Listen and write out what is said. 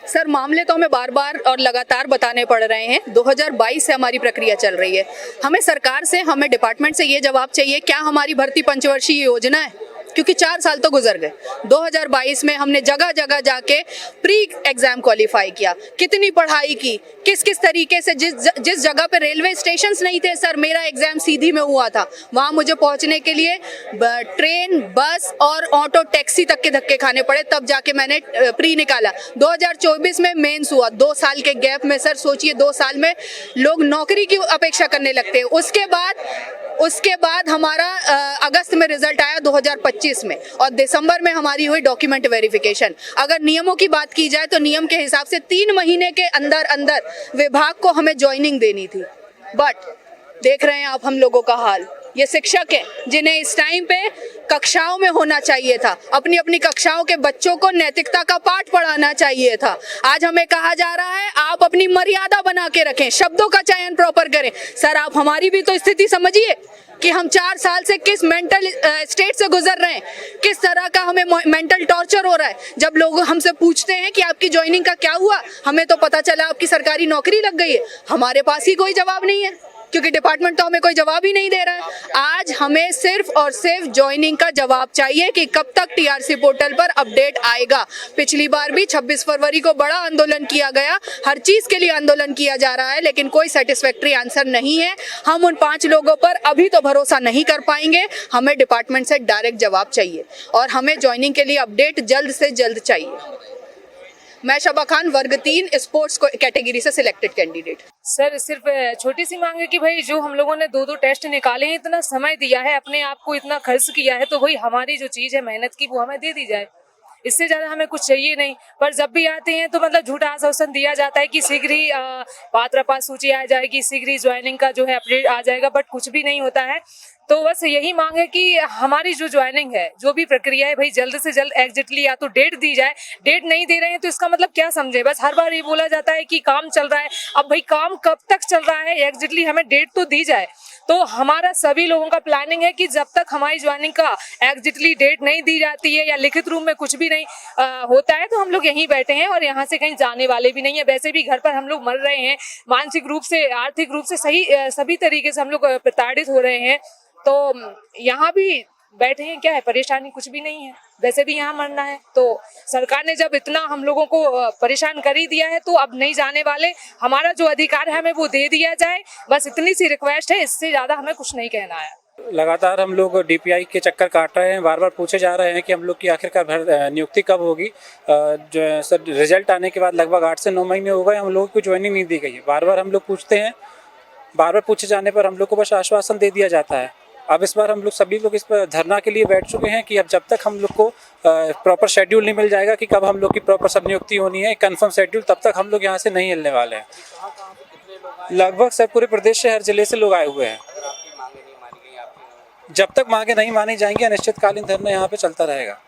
Sir मामले तो हमें बार बार और लगातार बताने पड़ रहे हैं। 2022 से हमारी प्रक्रिया चल रही है। हमें सरकार से, हमें डिपार्टमेंट से ये जवाब चाहिए, क्या हमारी भर्ती पंचवर्षीय योजना है? क्योंकि 4 साल तो गुजर गए। 2022 में हमने जगह जगह जाके प्री एग्जाम क्वालिफाई किया, कितनी पढ़ाई की, किस किस तरीके से, जिस जगह पे रेलवे स्टेशंस नहीं थे सर, मेरा एग्जाम सीधी में हुआ था, वहाँ मुझे पहुँचने के लिए ट्रेन, बस और ऑटो टैक्सी तक के धक्के खाने पड़े, तब जाके मैंने प्री निकाला। 2024 में मेंस हुआ। 2 साल के गैप में सर सोचिए, 2 साल में लोग नौकरी की अपेक्षा करने लगते हैं। उसके बाद हमारा अगस्त में रिजल्ट आया 2025 में, और दिसंबर में हमारी हुई डॉक्यूमेंट वेरिफिकेशन। अगर नियमों की बात की जाए तो नियम के हिसाब से 3 महीने के अंदर अंदर विभाग को हमें ज्वाइनिंग देनी थी। बट देख रहे हैं आप हम लोगों का हाल। ये शिक्षक हैं जिन्हें इस टाइम पे कक्षाओं में होना चाहिए था, अपनी अपनी कक्षाओं के बच्चों को नैतिकता का पाठ पढ़ाना चाहिए था। आज हमें कहा जा रहा है आप अपनी मर्यादा बना के रखें, शब्दों का चयन प्रॉपर करें। सर आप हमारी भी तो स्थिति समझिए कि हम 4 साल से किस मेंटल स्टेट से गुजर रहे हैं, किस तरह का हमें मेंटल टॉर्चर हो रहा है। जब लोग हमसे पूछते हैं कि आपकी ज्वाइनिंग का क्या हुआ, हमें तो पता चला आपकी सरकारी नौकरी लग गई है, हमारे पास ही कोई जवाब नहीं है, क्योंकि डिपार्टमेंट तो हमें कोई जवाब ही नहीं दे रहा है। आज हमें सिर्फ और सिर्फ ज्वाइनिंग का जवाब चाहिए कि कब तक टीआरसी पोर्टल पर अपडेट आएगा। पिछली बार भी 26 फरवरी को बड़ा आंदोलन किया गया, हर चीज के लिए आंदोलन किया जा रहा है, लेकिन कोई सेटिस्फैक्ट्री आंसर नहीं है। हम उन 5 लोगों पर अभी तो भरोसा नहीं कर पाएंगे। हमें डिपार्टमेंट से डायरेक्ट जवाब चाहिए और हमें ज्वाइनिंग के लिए अपडेट जल्द से जल्द चाहिए। मैं शबा खान, वर्ग 3 स्पोर्ट्स कैटेगरी से सिलेक्टेड कैंडिडेट। सर सिर्फ छोटी सी मांग है कि भाई जो हम लोगों ने 2 टेस्ट निकाले हैं, इतना समय दिया है, अपने आप को इतना खर्च किया है, तो भाई हमारी जो चीज है मेहनत की वो हमें दे दी जाए। इससे ज्यादा हमें कुछ चाहिए नहीं। पर जब भी आते हैं तो मतलब झूठा आश्वासन दिया जाता है कि शीघ्र ही पात्रता सूची आ जाएगी, शीघ्र ही ज्वाइनिंग का जो है अपडेट आ जाएगा, बट कुछ भी नहीं होता है। तो बस यही मांग है कि हमारी जो ज्वाइनिंग है, जो भी प्रक्रिया है भाई, जल्द से जल्द एग्जैक्टली या तो डेट दी जाए। डेट नहीं दे रहे हैं तो इसका मतलब क्या समझे? बस हर बार ये बोला जाता है कि काम चल रहा है। अब भाई काम कब तक चल रहा है, एग्जैक्टली हमें डेट तो दी जाए। तो हमारा सभी लोगों का प्लानिंग है कि जब तक हमारी ज्वाइनिंग का एग्जैक्टली डेट नहीं दी जाती है या लिखित रूप में कुछ भी नहीं होता है, तो हम लोग यहीं बैठे हैं और यहाँ से कहीं जाने वाले भी नहीं है। वैसे भी घर पर हम लोग मर रहे हैं, मानसिक रूप से, आर्थिक रूप से, सभी तरीके से हम लोग प्रताड़ित हो रहे हैं। तो यहाँ भी बैठे हैं, क्या है, परेशानी कुछ भी नहीं है, वैसे भी यहाँ मरना है। तो सरकार ने जब इतना हम लोगों को परेशान कर ही दिया है, तो अब नहीं जाने वाले। हमारा जो अधिकार है हमें वो दे दिया जाए, बस इतनी सी रिक्वेस्ट है, इससे ज्यादा हमें कुछ नहीं कहना है। लगातार हम लोग डीपीआई के चक्कर काट रहे हैं, बार बार पूछे जा रहे हैं कि हम लोग की आखिरकार नियुक्ति कब होगी। जो सर रिजल्ट आने के बाद लगभग 8 से 9 महीने हो गए, हम लोगों को ज्वाइनिंग नहीं दी गई है। बार बार हम लोग पूछते हैं, बार बार पूछे जाने पर हम लोग को बस आश्वासन दे दिया जाता है। अब इस बार हम लोग सभी लोग इस पर धरना के लिए बैठ चुके हैं कि अब जब तक हम लोग को प्रॉपर शेड्यूल नहीं मिल जाएगा कि कब हम लोग की प्रॉपर सब नियुक्ति होनी है, कंफर्म शेड्यूल, तब तक हम लोग यहाँ से नहीं हिलने वाले हैं। लगभग सब पूरे प्रदेश से, हर जिले से लोग आए हुए हैं। जब तक मांगे नहीं मानी जाएंगी, अनिश्चितकालीन धरना यहाँ पे चलता रहेगा।